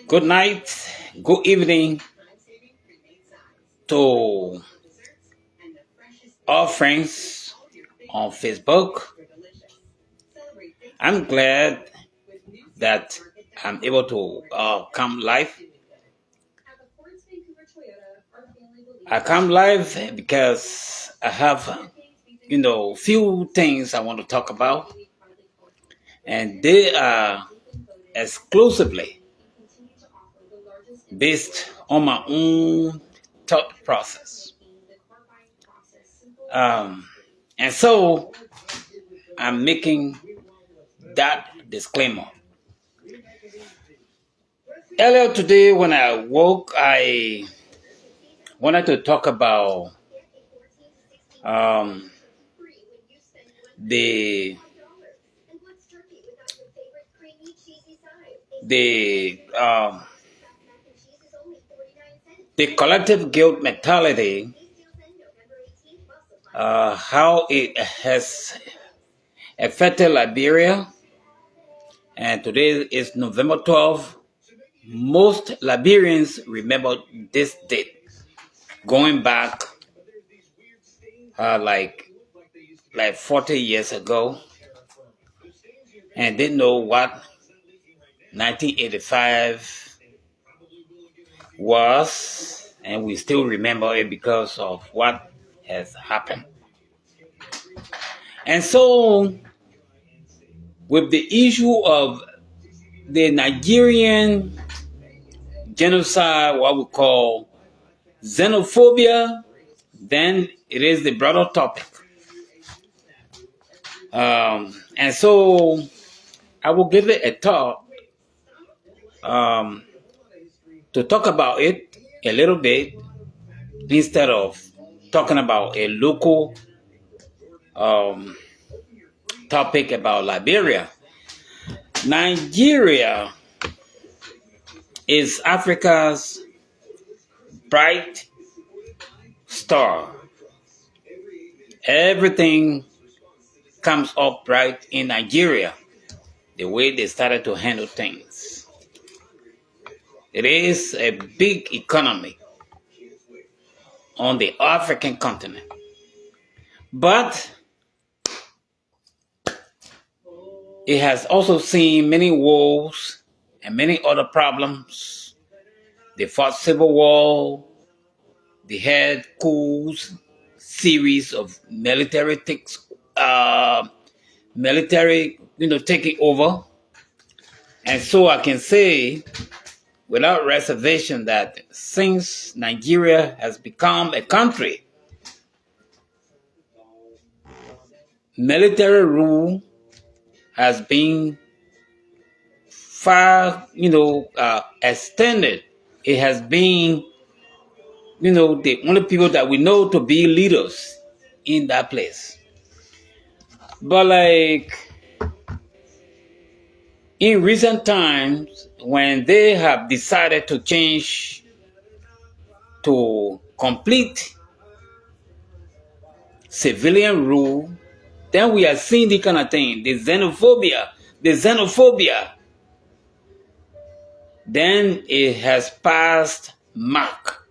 Good night, good evening to all friends on Facebook. I'm glad that I'm able to come live. I come live because I have, few things I want to talk about, and they are exclusively based on my own thought process. Um, and so I'm making that disclaimer. Earlier today, when I woke, I wanted to talk about um, the the um, the collective guilt mentality, how it has affected Liberia. And today is November 12th. Most Liberians remember this date going back like 40 years ago, and didn't know what 1985 was, and we still remember it because of what has happened. And so, with the issue of the Nigerian genocide, what we call xenophobia, then it is the broader topic. And so, I will give it a thought to talk about it a little bit instead of talking about a local topic about Liberia. Nigeria is Africa's bright star. Everything comes up right in Nigeria, the way they started to handle things. It is a big economy on the African continent. But it has also seen many wars and many other problems. They fought civil war. They had coups, series of military, taking over. And so I can say without reservation that since Nigeria has become a country, military rule has been far, extended. It has been, the only people that we know to be leaders in that place. But in recent times, when they have decided to change to complete civilian rule, then we are seeing the kind of thing, the xenophobia. Then it has passed mark.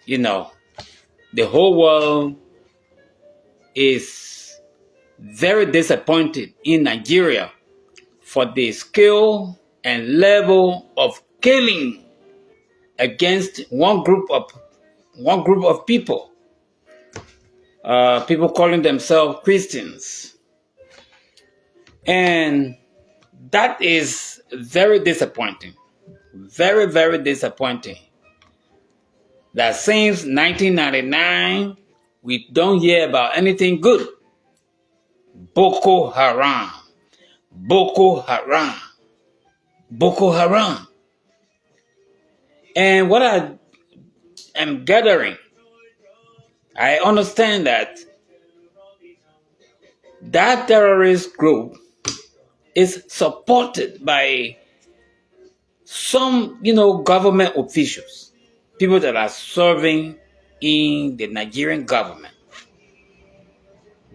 The whole world is very disappointed in Nigeria for the scale and level of killing against one group of people. People calling themselves Christians. And that is very disappointing. Very, very disappointing. That since 1999, we don't hear about anything good. Boko Haram. Boko Haram. Boko Haram. And what I am gathering, I understand that terrorist group is supported by some, government officials, people that are serving in the Nigerian government.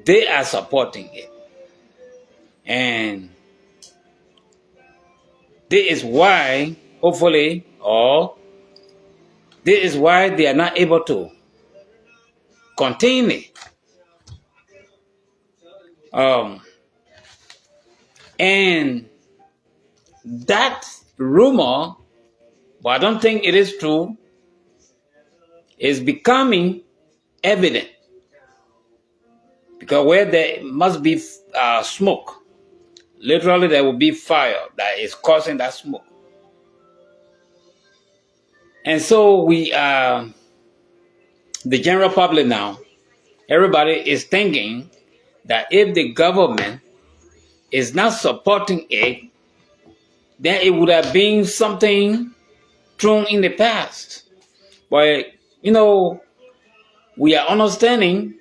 They are supporting it. And This is why, hopefully, or this is why they are not able to contain it. And that rumor, but I don't think it is true, is becoming evident. Because where there must be smoke, literally there will be fire that is causing that smoke. And so the general public now, everybody is thinking that if the government is not supporting it, then it would have been something thrown in the past. But, we are understanding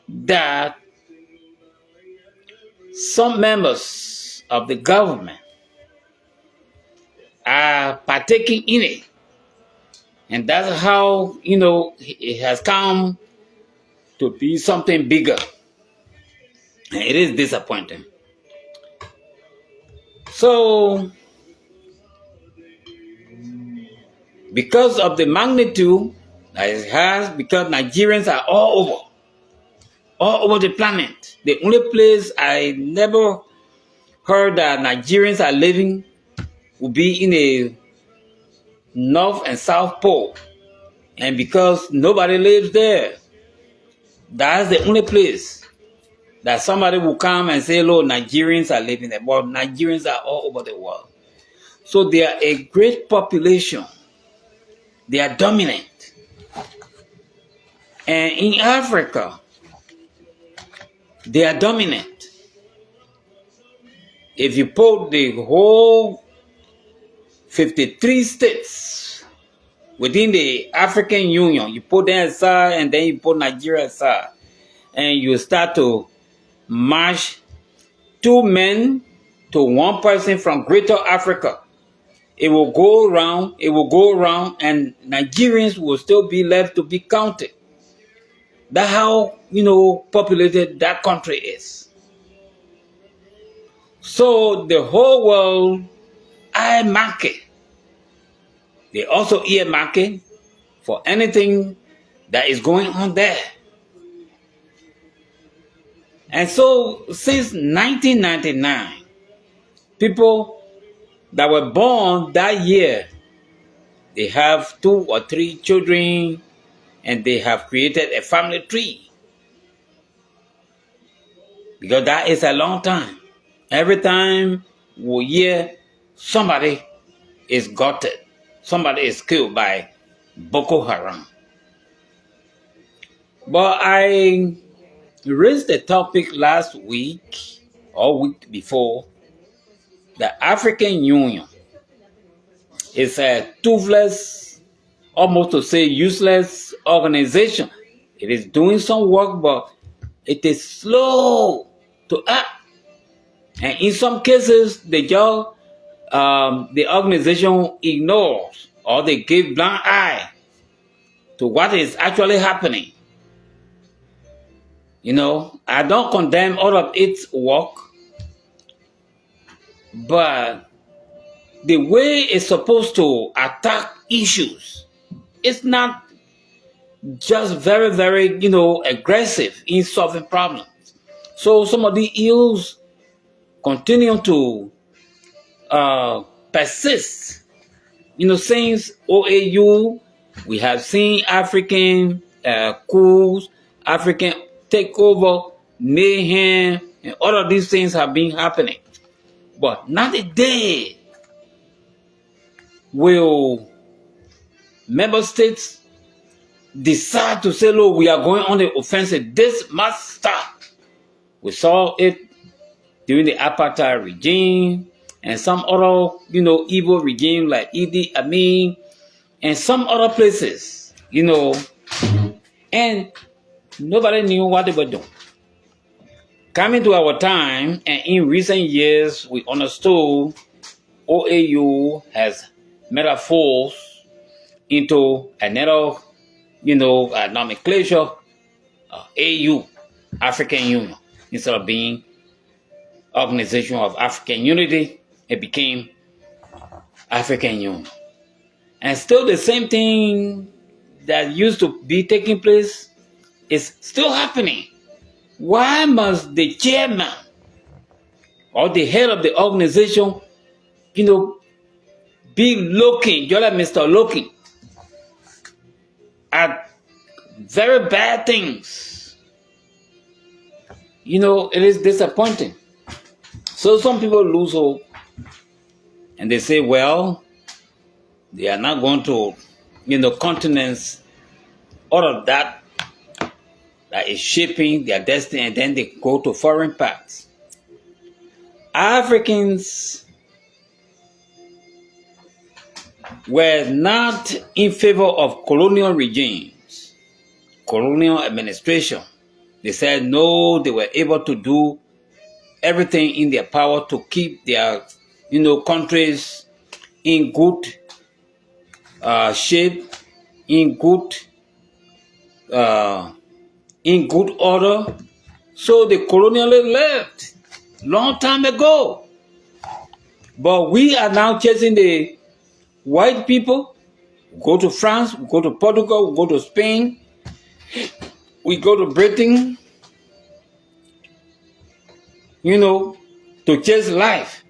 that some members of the government are partaking in it. And that's how, it has come to be something bigger. And it is disappointing. So, because of the magnitude that it has, because Nigerians are all over the planet. The only place I never heard that Nigerians are living would be in the North and South Pole. And because nobody lives there, that's the only place that somebody will come and say, "Look, Nigerians are living there." But Nigerians are all over the world. So they are a great population. They are dominant. And in Africa, they are dominant. If you put the whole 53 states within the African Union, you put them aside and then you put Nigeria aside, and you start to match 2 men to 1 person from Greater Africa, it will go around, and Nigerians will still be left to be counted. That's how, populated that country is. So the whole world earmark it. They also earmark it for anything that is going on there. And so since 1999, people that were born that year, they have 2 or 3 children, and they have created a family tree. Because that is a long time. Every time we hear somebody is gutted, somebody is killed by Boko Haram. But I raised the topic last week or week before. The African Union is a toothless, almost to say useless organization. It is doing some work, but it is slow to act. And in some cases, the organization ignores or they give blind eye to what is actually happening. I don't condemn all of its work, but the way it's supposed to attack issues, it's not just very, very, aggressive in solving problems. So some of the ills continue to persist. Since OAU, we have seen African coups, African takeover, mayhem, and all of these things have been happening. But not a day will member states decide to say, "Look, we are going on the offensive. This must stop." We saw it during the apartheid regime and some other, evil regime like Idi Amin and some other places, and nobody knew what they were doing. Coming to our time, and in recent years, we understood OAU has metamorphosed into another, nomenclature, AU, African Union, instead of being Organization of African Unity. It became African Union. And still the same thing that used to be taking place is still happening. Why must the chairman or the head of the organization, be looking, just like Mr. Looking, at very bad things? It is disappointing. So some people lose hope and they say, well, they are not going to, continents, all of that is shaping their destiny, and then they go to foreign parts. Africans were not in favor of colonial regimes, colonial administration. They said no, they were able to do everything in their power to keep their, countries in good shape, in good order. So the colonialists left long time ago. But we are now chasing the white people. We go to France, we go to Portugal, we go to Spain, we go to Britain, to chase life.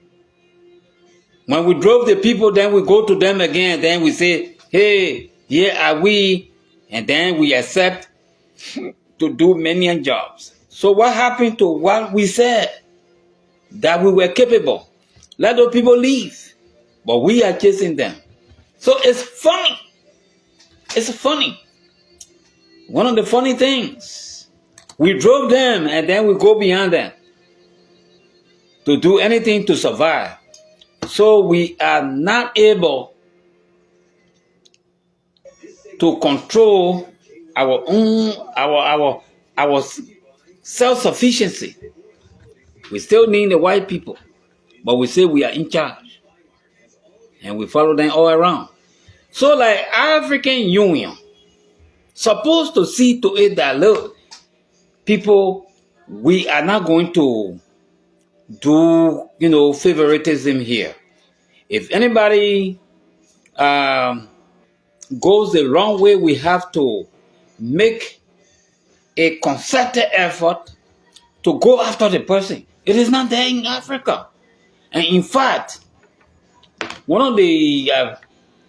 When we drove the people, then we go to them again, then we say, hey, here are we, and then we accept to do many jobs. So what happened to what we said that we were capable? Let those people leave, but we are chasing them. So it's funny. It's funny. One of the funny things, we drove them and then we go beyond them to do anything to survive. So we are not able to control our own, our self-sufficiency. We still need the white people, but we say we are in charge and we follow them all around. So like African Union supposed to see to it that, look, people, we are not going to do, favoritism here. If anybody goes the wrong way, we have to make a concerted effort to go after the person. It is not there in Africa. And in fact, one of the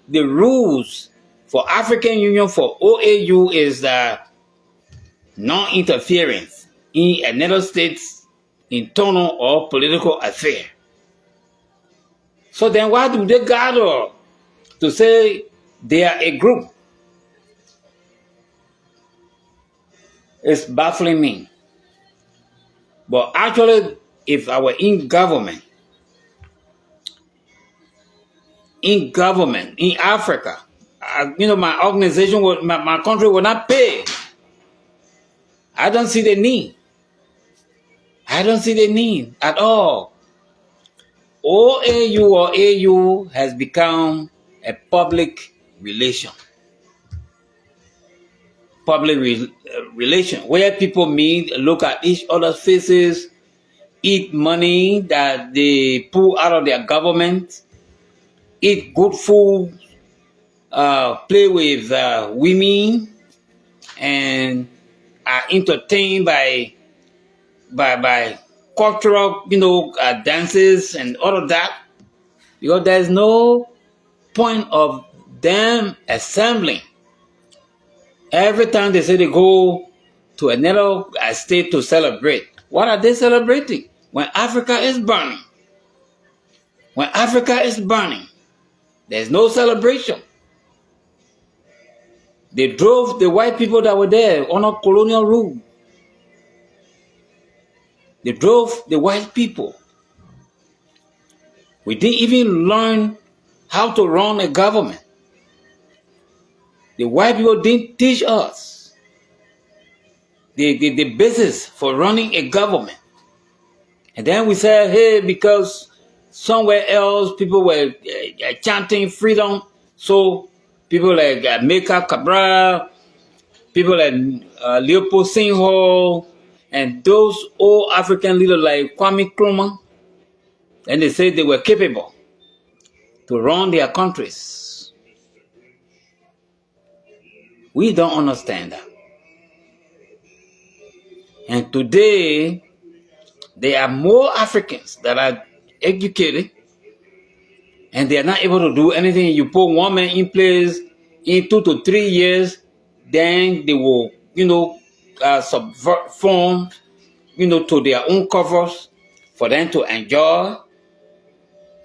rules for African Union, for OAU, is that non-interference in another state's internal or political affair. So then why do they gather to say they are a group? It's baffling me. But actually, if I were in government in Africa, my organization my country will not pay. I don't see the need. I don't see the need at all. OAU or AU has become a public relation. Relation where people meet, look at each other's faces, eat money that they pull out of their government, eat good food, play with women, and are entertained by cultural, dances and all of that, because there's no point of them assembling. Every time they say they go to another state to celebrate, what are they celebrating? When Africa is burning. When Africa is burning, there's no celebration. They drove the white people that were there under colonial rule. They drove the white people. We didn't even learn how to run a government. The white people didn't teach us the basis for running a government. And then we said, hey, because somewhere else people were chanting freedom, so people like Amilcar Cabral, people like Leopold Senghor, and those old African leaders like Kwame Nkrumah, And they said they were capable to run their countries. We don't understand that. And today, there are more Africans that are educated and they are not able to do anything. You put one man in place in 2 to 3 years, then they will, subvert form, to their own covers for them to enjoy.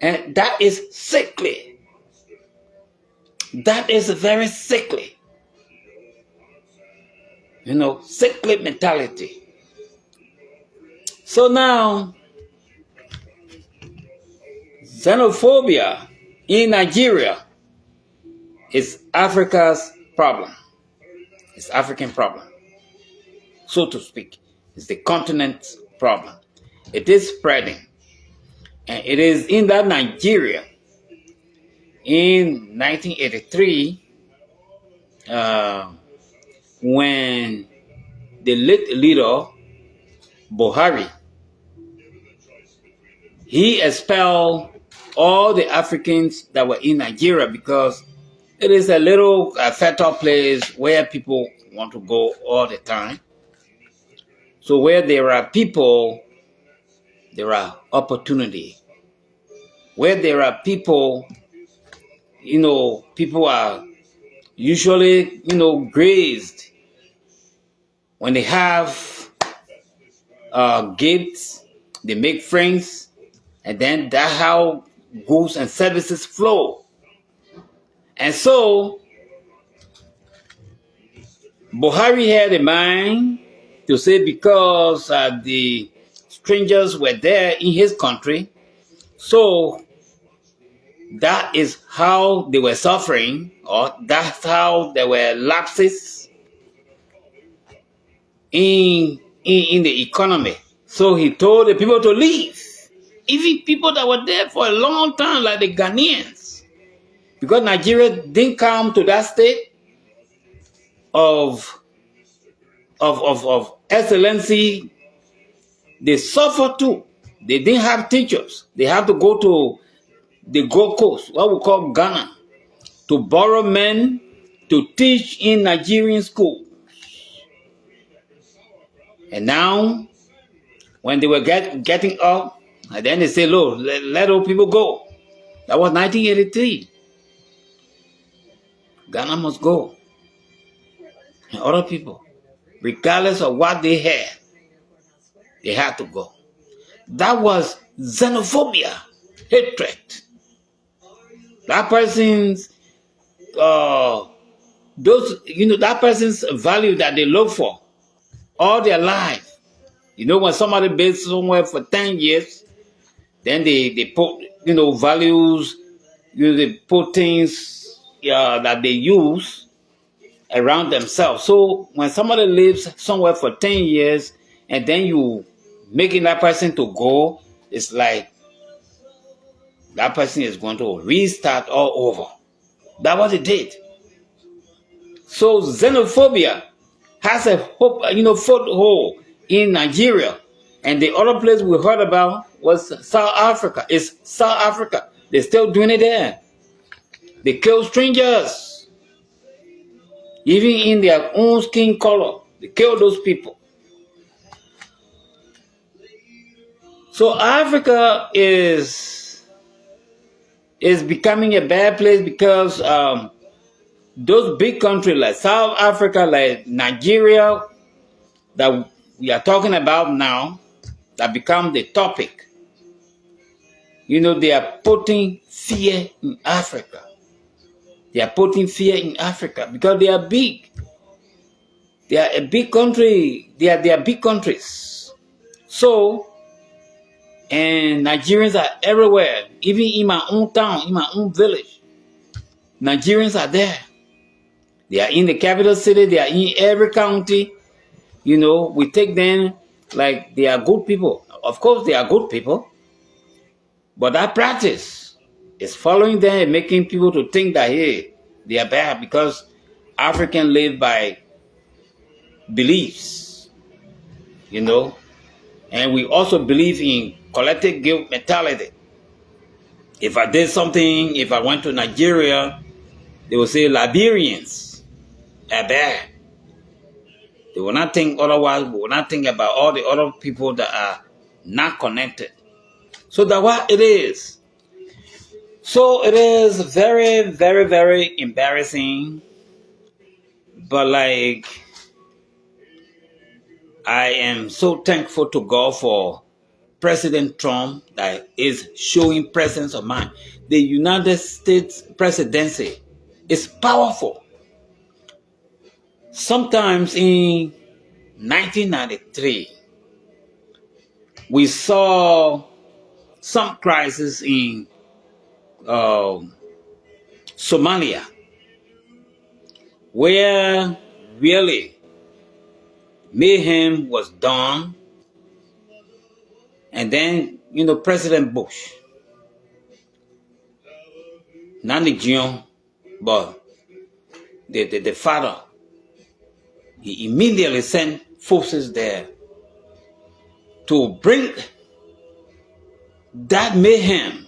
And that is sickly. That is very sickly. Sickly mentality. So now, xenophobia in Nigeria is Africa's problem. It's African problem, so to speak. It's the continent's problem. It is spreading. And it is in that Nigeria in 1983 when the late leader Buhari, he expelled all the Africans that were in Nigeria because it is a little fertile place where people want to go all the time. So where there are people, there are opportunity. Where there are people, people are usually, grazed when they have gifts, they make friends, and then that's how goods and services flow. And so, Buhari had in mind to say because the strangers were there in his country, so that is how they were suffering, or that's how there were lapses in the economy. So he told the people to leave, even people that were there for a long time, like the Ghanaians, because Nigeria didn't come to that state of excellency. They suffer too. They didn't have teachers. They have to go to the Gold Coast, what we call Ghana, to borrow men to teach in Nigerian school. And now, when they were getting up, and then they say, "Look, let all people go." That was 1983. Ghana must go. And other people, regardless of what they had to go. That was xenophobia, hatred. That person's that person's value that they look for all their life. When somebody been somewhere for 10 years, then they put, values, they put things that they use around themselves. So when somebody lives somewhere for 10 years and then you making that person to go, it's like that person is going to restart all over. That's what it did. So xenophobia has a foothold in Nigeria. And the other place we heard about was South Africa. It's South Africa. They're still doing it there. They kill strangers. Even in their own skin color. They kill those people. So Africa is becoming a bad place because those big countries like South Africa, like Nigeria, that we are talking about now, that become the topic. They are putting fear in Africa. They are putting fear in Africa because they are big. They are a big country. They are big countries. So, and Nigerians are everywhere, even in my own town, in my own village. Nigerians are there. They are in the capital city. They are in every county. We take them like they are good people. Of course, they are good people. But that practice is following them and making people to think that, hey, they are bad because Africans live by beliefs, And we also believe in collective guilt mentality. If I did something, if I went to Nigeria, they will say Liberians are bad. They will not think otherwise. We will not think about all the other people that are not connected. So that's what it is. So it is very, very, very embarrassing. But like, I am so thankful to God for President Trump that is showing presence of mind. The United States presidency is powerful. Sometimes in 1993, we saw some crisis in Somalia, where really mayhem was done. And then, President Bush, not the John, but the father, he immediately sent forces there to bring that mayhem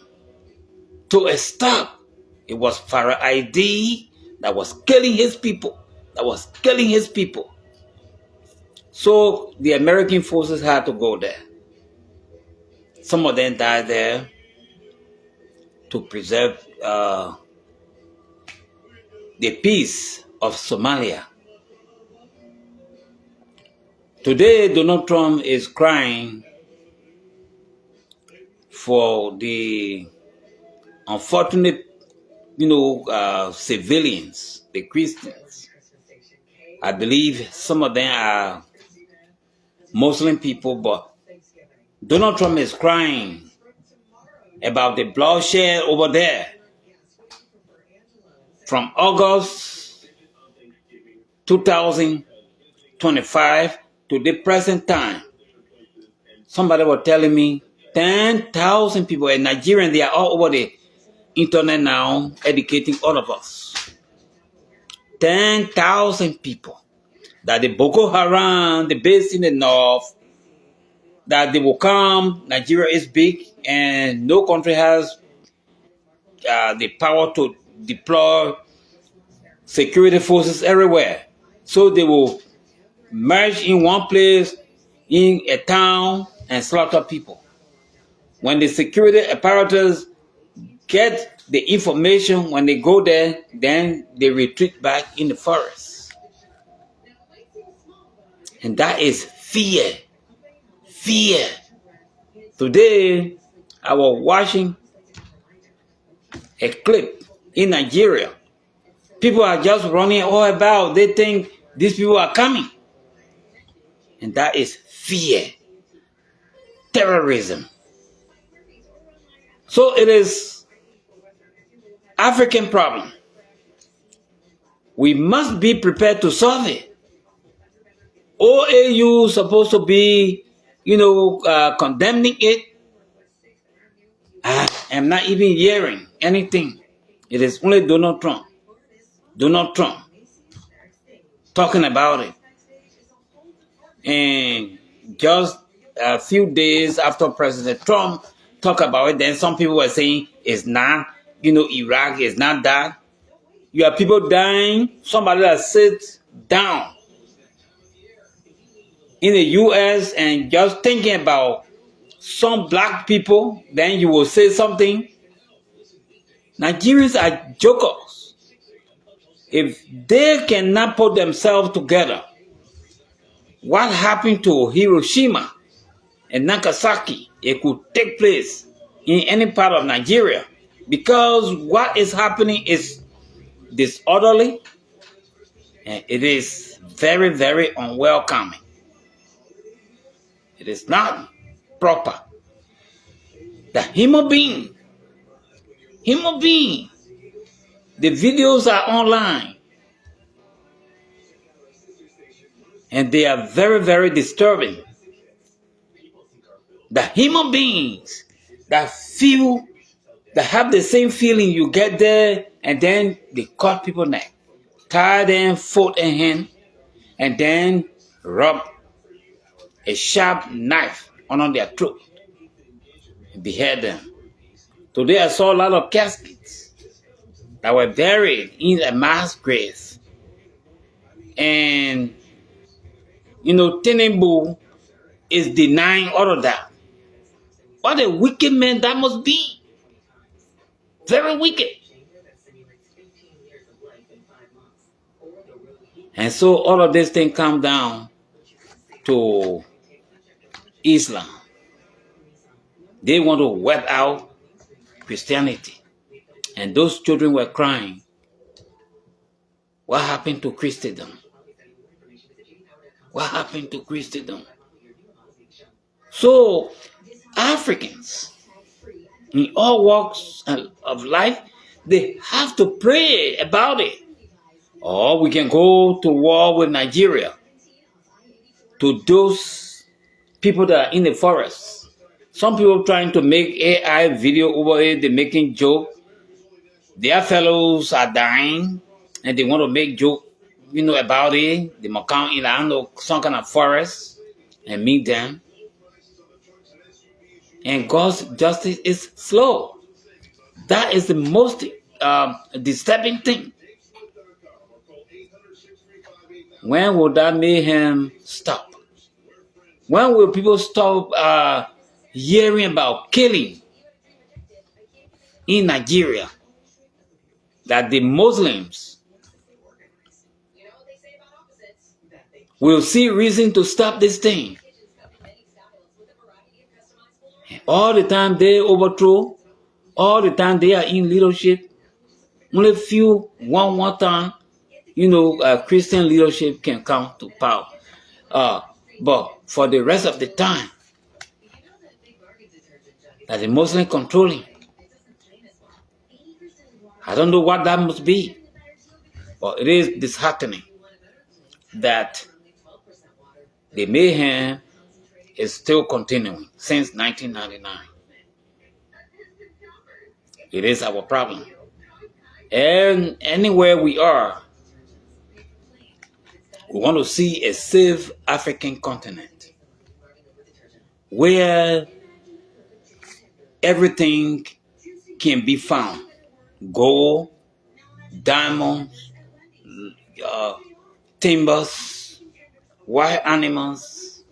to a stop. It was Farah ID that was killing his people. So the American forces had to go there. Some of them died there to preserve the peace of Somalia. Today, Donald Trump is crying for the unfortunate, civilians, the Christians. I believe some of them are Muslim people, but Donald Trump is crying about the bloodshed over there from August 2025 to the present time. Somebody was telling me 10,000 people in Nigeria, they are all over the internet now educating all of us. 10,000 people that the Boko Haram, the base in the north, that they will come. Nigeria is big and no country has the power to deploy security forces everywhere. So they will merge in one place in a town and slaughter people. When the security apparatus get the information, when they go there, then they retreat back in the forest. And that is fear. Fear. Today, I was watching a clip in Nigeria. People are just running all about. They think these people are coming. And that is fear. Terrorism. So it is African problem. We must be prepared to solve it. OAU is supposed to be, condemning it. I am not even hearing anything. It is only Donald Trump talking about it. And just a few days after President Trump talked about it, then some people were saying it's not, Iraq is not that. You have people dying, somebody that sits down in the U.S. and just thinking about some black people, then you will say something. Nigerians are jokers. If they cannot put themselves together, what happened to Hiroshima and Nagasaki, it could take place in any part of Nigeria, because what is happening is disorderly and it is very, very unwelcoming. It is not proper. The human being, the videos are online and they are very, very disturbing. The human beings that feel, that have the same feeling, you get there and then they cut people's neck, tie them foot and hand, and then rub a sharp knife on their throat and behead them. Today I saw a lot of caskets that were buried in a mass grave. And, Tinubu is denying all of that. What a wicked man that must be. Very wicked. And so all of this thing come down to Islam. They want to wipe out Christianity. And those children were crying. What happened to Christendom? What happened to Christendom? So Africans in all walks of life, they have to pray about it. Or we can go to war with Nigeria, to those people that are in the forest. Some people trying to make AI video over it, they're making joke. Their fellows are dying, and they want to make joke, about it. They might come in, some kind of forest and meet them. And God's justice is slow. That is the most disturbing thing. When will that mayhem stop? When will people stop hearing about killing in Nigeria? That the Muslims will see reason to stop this thing. All the time they overthrow, all the time they are in leadership, only few one time, Christian leadership can come to power. But for the rest of the time, that the Muslim controlling, I don't know what that must be, but it is disheartening that the mayhem is still continuing since 1999. It is our problem. And anywhere we are, we want to see a safe African continent where everything can be found. Gold, diamonds, timbers, wild animals,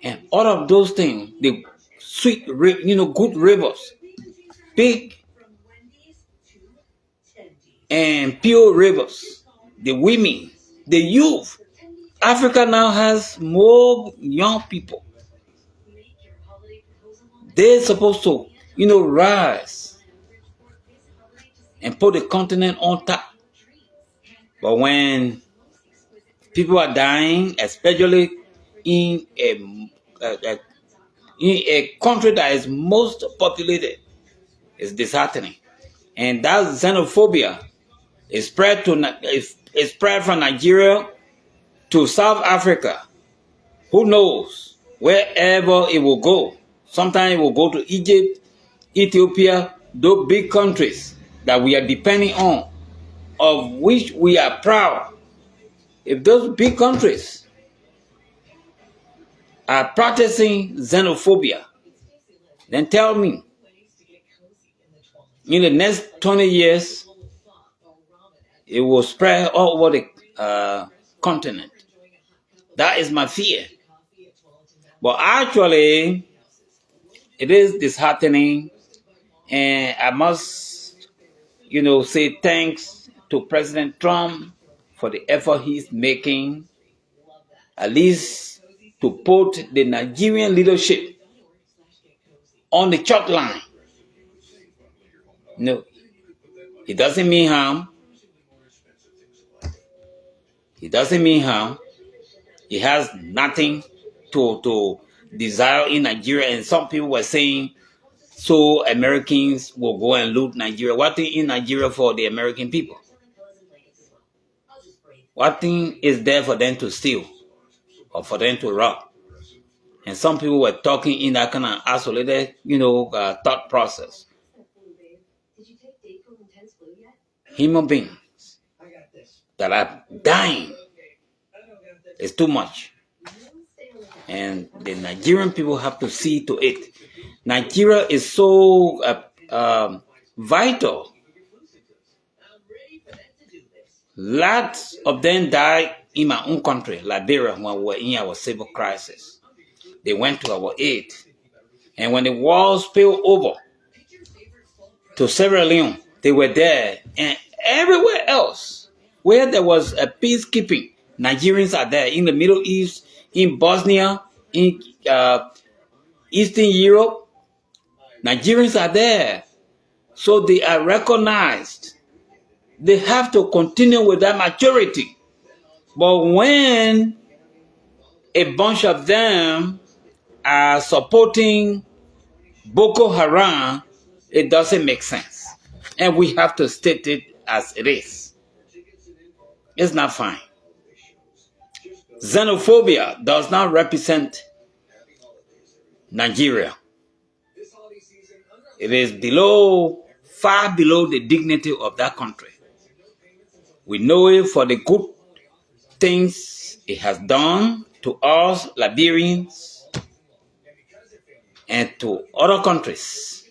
and all of those things, the sweet, good rivers, big and pure rivers, the women, the youth. Africa now has more young people. They're supposed to, rise and put the continent on top. But when people are dying, especially in a country that is most populated, it's disheartening. And that xenophobia is spread from Nigeria to South Africa. Who knows? Wherever it will go. Sometimes it will go to Egypt, Ethiopia, those big countries that we are depending on, of which we are proud. If those big countries are practicing xenophobia, then tell me, in the next 20 years, it will spread all over the continent. That is my fear. But actually, it is disheartening, and I must, say thanks to President Trump for the effort he's making, at least to put the Nigerian leadership on the chalk line. No, it doesn't mean harm. It doesn't mean harm. It has nothing to desire in Nigeria. And some people were saying, so Americans will go and loot Nigeria. What thing in Nigeria for the American people? What thing is there for them to steal or for them to rob? And some people were talking in that kind of isolated, thought process. Human beings that are dying is too much. And the Nigerian people have to see to it. Nigeria is so vital. Lots of them died in my own country, Liberia, when we were in our civil crisis. They went to our aid. And when the war spilled over to Sierra Leone, they were there. And everywhere else, where there was a peacekeeping, Nigerians are there. In the Middle East, in Bosnia, in Eastern Europe, Nigerians are there. So they are recognized. They have to continue with that maturity. But when a bunch of them are supporting Boko Haram, it doesn't make sense. And we have to state it as it is. It's not fine. Xenophobia does not represent Nigeria. It is far below the dignity of that country. We know it for the good things it has done to us Liberians and to other countries.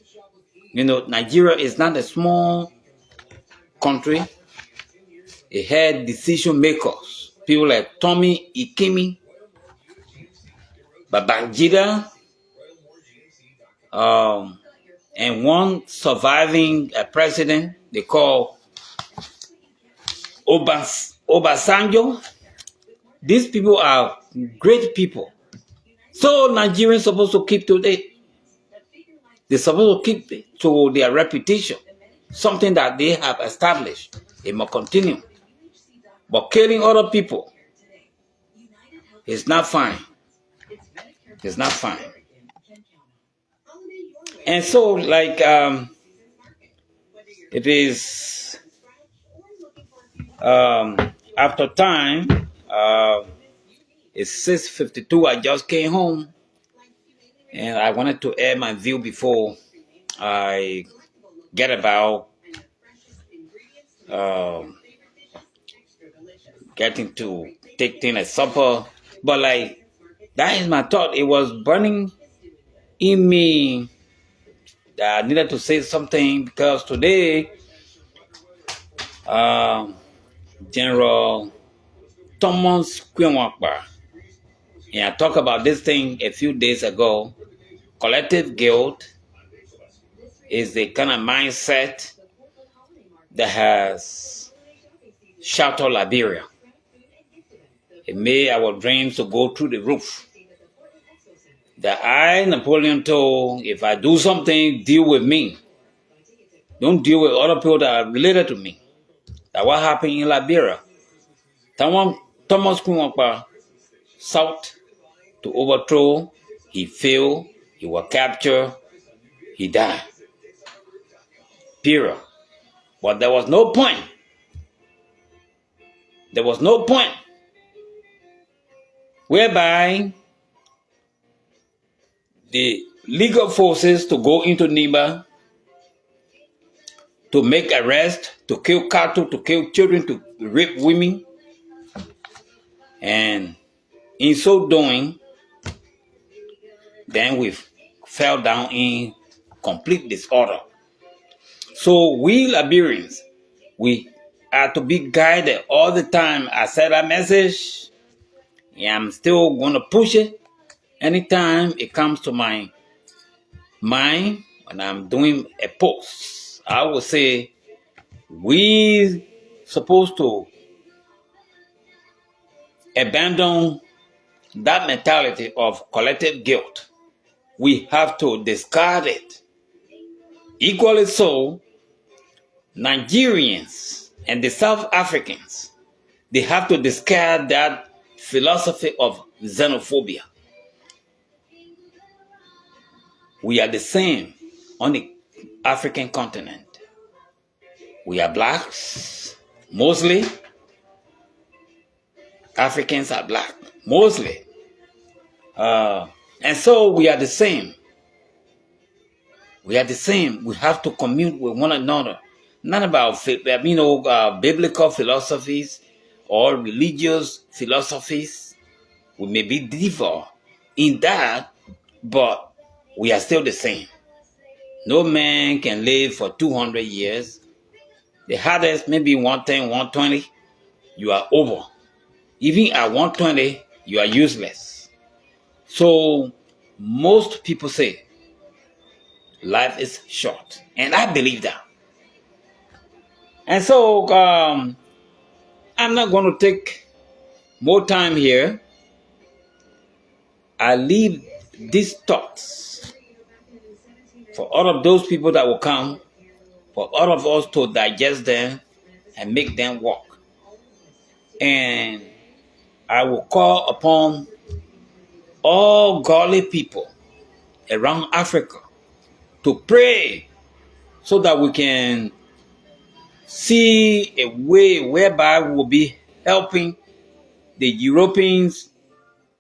You know, Nigeria is not a small country. It had decision makers, people like Tommy Ikimi, Babangida, and one surviving president they call Obasanjo. These people are great people. So Nigerians are supposed to keep to it. They're supposed to keep to their reputation, something that they have established. It must continue. But killing other people is not fine. It's not fine. And so, like, it is after time. It's 6:52. I just came home, and I wanted to air my view before I get about getting to take things at supper. But like, that is my thought. It was burning in me that I needed to say something because today, General Thomas Kwenwakba, and I talked about this thing a few days ago. Collective guilt is the kind of mindset that has shattered Liberia. It made our dreams to go through the roof. That Napoleon told, if I do something, deal with me. Don't deal with other people that are related to me. That's what happened in Liberia. Thomas Kwenwakba sought to overthrow. He failed. He was captured. He died. Period. But there was no point. There was no point whereby the legal forces to go into Nimba to make arrests, to kill cattle, to kill children, to rape women. And in so doing, then we fell down in complete disorder. So we Liberians, we are to be guided all the time. I said that message, and I'm still going to push it. Anytime it comes to my mind, when I'm doing a post, I will say, we supposed to abandon that mentality of collective guilt. We have to discard it. Equally so, Nigerians and the South Africans, they have to discard that philosophy of xenophobia. We are the same on the African continent. We are blacks, mostly. Africans are black, mostly. And so we are the same. We are the same. We have to commune with one another. Not about, biblical philosophies or religious philosophies. We may be different in that, but we are still the same. No man can live for 200 years. The hardest, maybe 110, 120, you are over. Even at 120, you are useless. So most people say life is short. And I believe that. And so I'm not going to take more time here. I leave these thoughts for all of those people that will come, for all of us to digest them and make them work. And I will call upon all godly people around Africa to pray so that we can see a way whereby we will be helping the Europeans,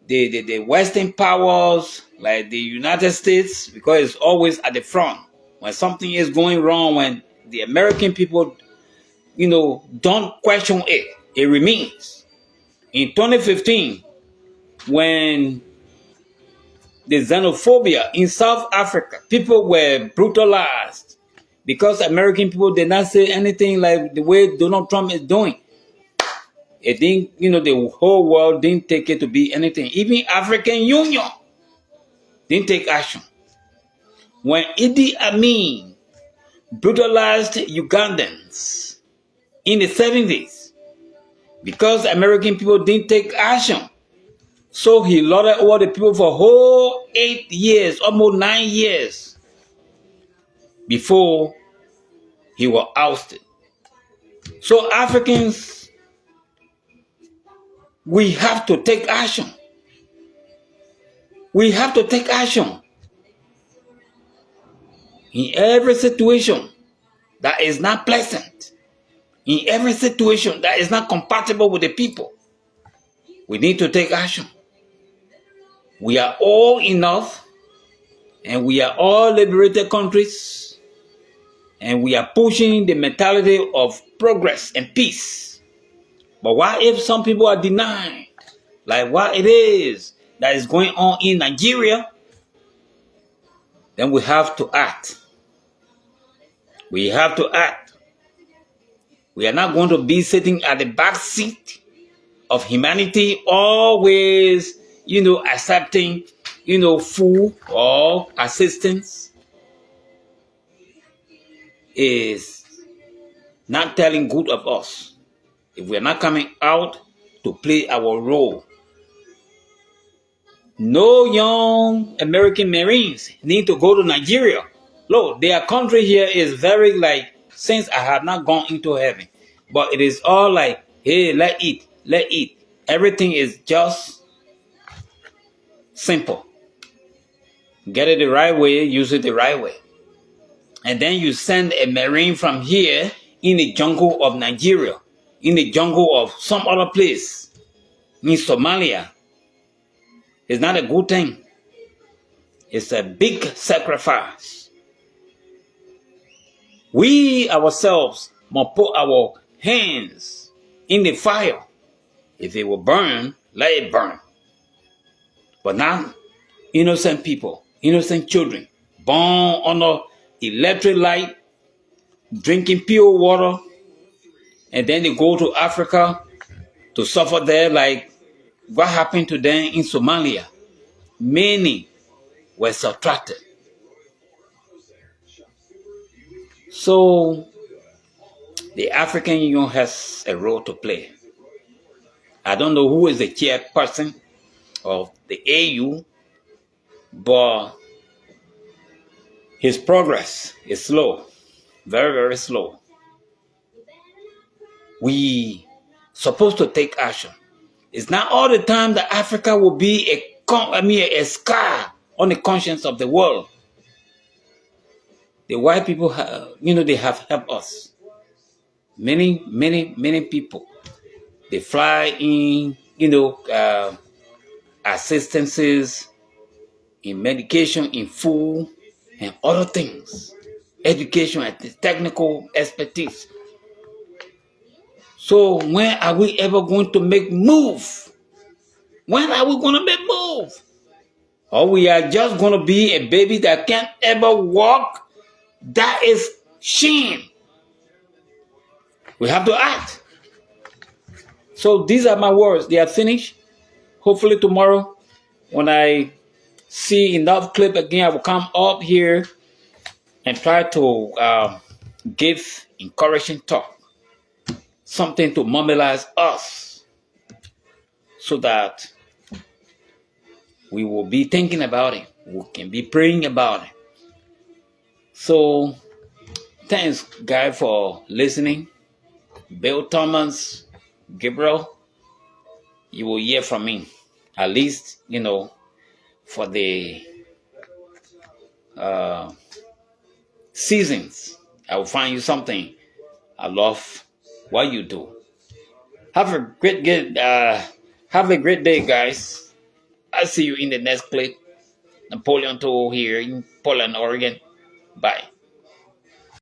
the Western powers like the United States, because it's always at the front. When something is going wrong, when the American people, don't question it, it remains. In 2015, when the xenophobia in South Africa, people were brutalized because American people did not say anything like the way Donald Trump is doing. It didn't, the whole world didn't take it to be anything. Even African Union didn't take action. When Idi Amin brutalized Ugandans in the 70s, because American people didn't take action, so he lauded over the people for whole 8 years, almost 9 years, before he was ousted. So Africans, we have to take action. We have to take action. In every situation that is not pleasant, in every situation that is not compatible with the people, we need to take action. We are all enough, and we are all liberated countries, and we are pushing the mentality of progress and peace. But what if some people are denied, like what it is that is going on in Nigeria? Then we have to act. We have to act. We are not going to be sitting at the back seat of humanity, always, accepting, food or assistance. Is not telling good of us if we are not coming out to play our role. No young American Marines need to go to Nigeria. Look, their country here is very since I have not gone into heaven. But it is all like, hey, let eat. Everything is just simple. Get it the right way, use it the right way. And then you send a Marine from here in the jungle of Nigeria, in the jungle of some other place, in Somalia. It's not a good thing. It's a big sacrifice. We ourselves must put our hands in the fire. If it will burn, let it burn. But not innocent people, innocent children, born under electric light, drinking pure water, and then they go to Africa to suffer there like what happened to them in Somalia. Many were subtracted. So the African Union has a role to play. I don't know who is the chairperson of the AU, but his progress is slow, very, very slow. We supposed to take action. It's not all the time that Africa will be a scar on the conscience of the world. The white people, they have helped us. Many, many, many people. They fly in, assistances in medication, in food, and other things. Education and technical expertise. So when are we ever going to make move? When are we going to make move? Or we are just going to be a baby that can't ever walk That is shame. We have to act. So these are my words. They are finished. Hopefully tomorrow, when I see enough clip again, I will come up here and try to give encouraging talk, something to mobilize us, so that we will be thinking about it. We can be praying about it. So thanks, guys, for listening. Bill Thomas, Gabriel, you will hear from me. At least, for the seasons, I will find you something. I love what you do. Have a great day, guys. I'll see you in the next clip. Napoleon Toll here in Portland, Oregon. Bye.